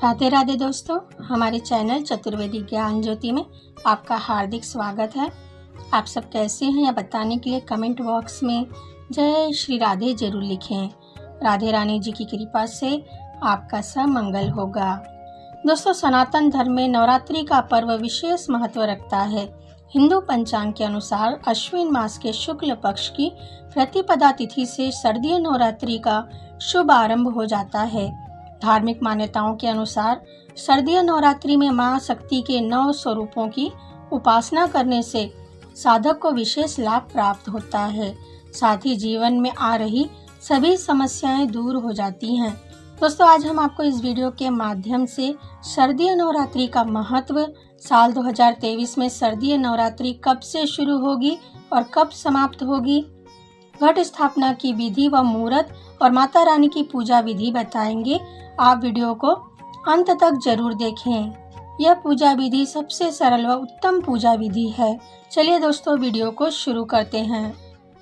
राधे राधे दोस्तों, हमारे चैनल चतुर्वेदी ज्ञान ज्योति में आपका हार्दिक स्वागत है। आप सब कैसे हैं यह बताने के लिए कमेंट बॉक्स में जय श्री राधे जरूर लिखें। राधे रानी जी की कृपा से आपका सब मंगल होगा। दोस्तों, सनातन धर्म में नवरात्रि का पर्व विशेष महत्व रखता है। हिंदू पंचांग के अनुसार अश्विन मास के शुक्ल पक्ष की प्रतिपदा तिथि से शारदीय नवरात्रि का शुभ आरंभ हो जाता है। धार्मिक मान्यताओं के अनुसार शारदीय नवरात्रि में मां शक्ति के 9 स्वरूपों की उपासना करने से साधक को विशेष लाभ प्राप्त होता है। साथ ही जीवन में आ रही सभी समस्याएं दूर हो जाती हैं। दोस्तों, आज हम आपको इस वीडियो के माध्यम से शारदीय नवरात्रि का महत्व, साल 2023 में शारदीय नवरात्रि कब से शुरू होगी और कब समाप्त होगी, घट स्थापना की विधि व मुहूर्त और माता रानी की पूजा विधि बताएंगे। आप वीडियो को अंत तक जरूर देखें। यह पूजा विधि सबसे सरल व उत्तम पूजा विधि है। चलिए दोस्तों, वीडियो को शुरू करते हैं।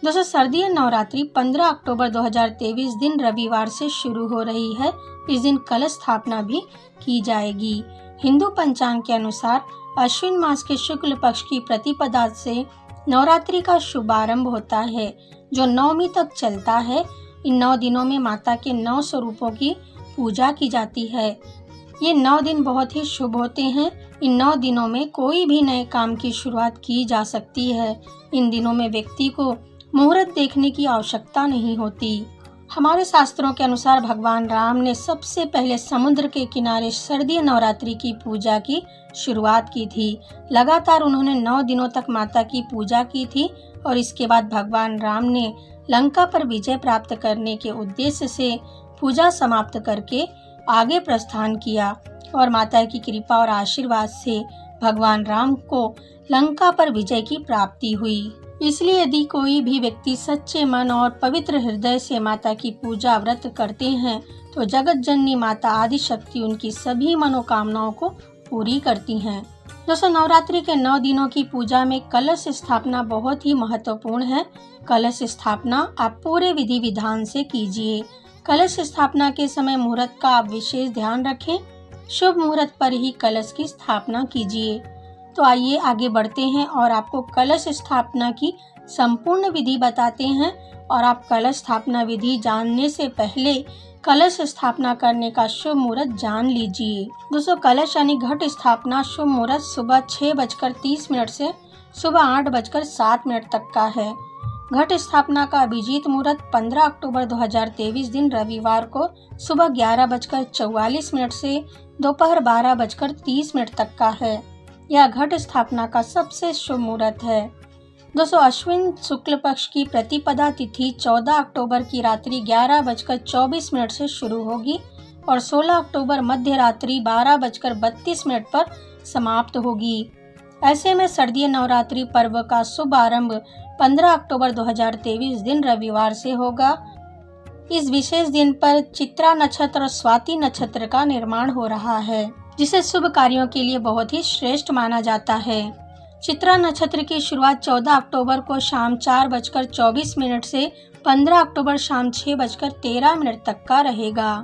दोस्तों, शारदीय नवरात्रि 15 अक्टूबर 2023 दिन रविवार से शुरू हो रही है। इस दिन कलश स्थापना भी की जाएगी। हिंदू पंचांग के अनुसार अश्विन मास के शुक्ल पक्ष की प्रतिपदा से नवरात्रि का शुभारंभ होता है, जो नवमी तक चलता है। इन 9 दिनों में माता के 9 स्वरूपों की पूजा की जाती है। ये 9 दिन बहुत ही शुभ होते हैं। इन 9 दिनों में कोई भी नए काम की शुरुआत की जा सकती है। इन दिनों में व्यक्ति को मुहूर्त देखने की आवश्यकता नहीं होती। हमारे शास्त्रों के अनुसार भगवान राम ने सबसे पहले समुद्र के किनारे शारदीय नवरात्रि की पूजा की शुरुआत की थी। लगातार उन्होंने 9 दिनों तक माता की पूजा की थी और इसके बाद भगवान राम ने लंका पर विजय प्राप्त करने के उद्देश्य से पूजा समाप्त करके आगे प्रस्थान किया और माता की कृपा और आशीर्वाद से भगवान राम को लंका पर विजय की प्राप्ति हुई। इसलिए यदि कोई भी व्यक्ति सच्चे मन और पवित्र हृदय से माता की पूजा व्रत करते हैं तो जगत जननी माता आदि शक्ति उनकी सभी मनोकामनाओं को पूरी करती हैं। दोस्तों, नवरात्रि के 9 दिनों की पूजा में कलश स्थापना बहुत ही महत्वपूर्ण है। कलश स्थापना आप पूरे विधि विधान से कीजिए। कलश स्थापना के समय मुहूर्त का आप विशेष ध्यान रखें। शुभ मुहूर्त पर ही कलश की स्थापना कीजिए। तो आइए आगे बढ़ते हैं और आपको कलश स्थापना की संपूर्ण विधि बताते हैं। और आप कलश स्थापना विधि जानने से पहले कलश स्थापना करने का शुभ मुहूर्त जान लीजिए। दोस्तों, कलश यानी घट स्थापना शुभ मुहूर्त सुबह 6:30 से सुबह 8:07 तक का है। घट स्थापना का अभिजीत मुहूर्त 15 अक्टूबर 2023 दिन रविवार को सुबह 11:44 से दोपहर 12:30 तक का है। यह घट स्थापना का सबसे शुभ मुहूर्त है। दोस्तों, अश्विन शुक्ल पक्ष की प्रतिपदा तिथि 14 अक्टूबर की रात्रि 11:24 से शुरू होगी और 16 अक्टूबर मध्य रात्रि 12:32 पर समाप्त होगी। ऐसे में शारदीय नवरात्रि पर्व का शुभ आरंभ 15 अक्टूबर 2023 दिन रविवार से होगा। इस विशेष दिन पर चित्रा नक्षत्र और स्वाति नक्षत्र का निर्माण हो रहा है, जिसे शुभ कार्यों के लिए बहुत ही श्रेष्ठ माना जाता है। चित्रा नक्षत्र की शुरुआत 14 अक्टूबर को शाम 4:24 से 15 अक्टूबर शाम 6:13 तक का रहेगा।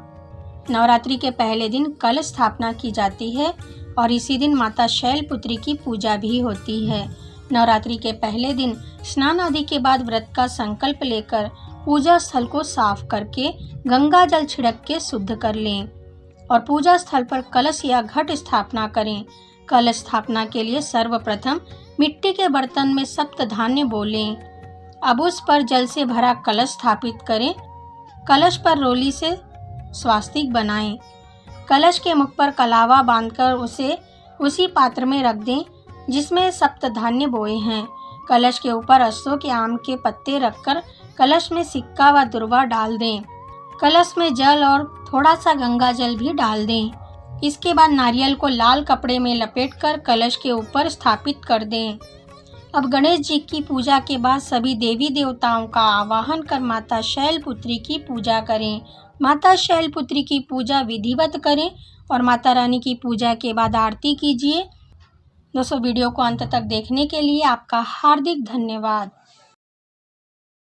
नवरात्रि के पहले दिन कलश स्थापना की जाती है और इसी दिन माता शैलपुत्री की पूजा भी होती है। नवरात्रि के पहले दिन स्नान आदि के बाद व्रत का संकल्प लेकर पूजा स्थल को साफ करके गंगा जल छिड़क के शुद्ध कर लें और पूजा स्थल पर कलश या घट स्थापना करें। कलश स्थापना के लिए सर्वप्रथम मिट्टी के बर्तन में सप्त धान्य बोलें। अब उस पर जल से भरा कलश स्थापित करें। कलश पर रोली से स्वास्तिक बनाएं। कलश के मुख पर कलावा बांधकर उसे उसी पात्र में रख दें जिसमें सप्त धान्य बोए हैं। कलश के ऊपर अशोक के आम के पत्ते रखकर कलश में सिक्का व दुर्वा डाल दें। कलश में जल और थोड़ा सा गंगा जल भी डाल दें। इसके बाद नारियल को लाल कपड़े में लपेटकर कलश के ऊपर स्थापित कर दें। अब गणेश जी की पूजा के बाद सभी देवी देवताओं का आवाहन कर माता शैलपुत्री की पूजा करें। माता शैलपुत्री की पूजा विधिवत करें और माता रानी की पूजा के बाद आरती कीजिए। दोस्तों, वीडियो को अंत तक देखने के लिए आपका हार्दिक धन्यवाद।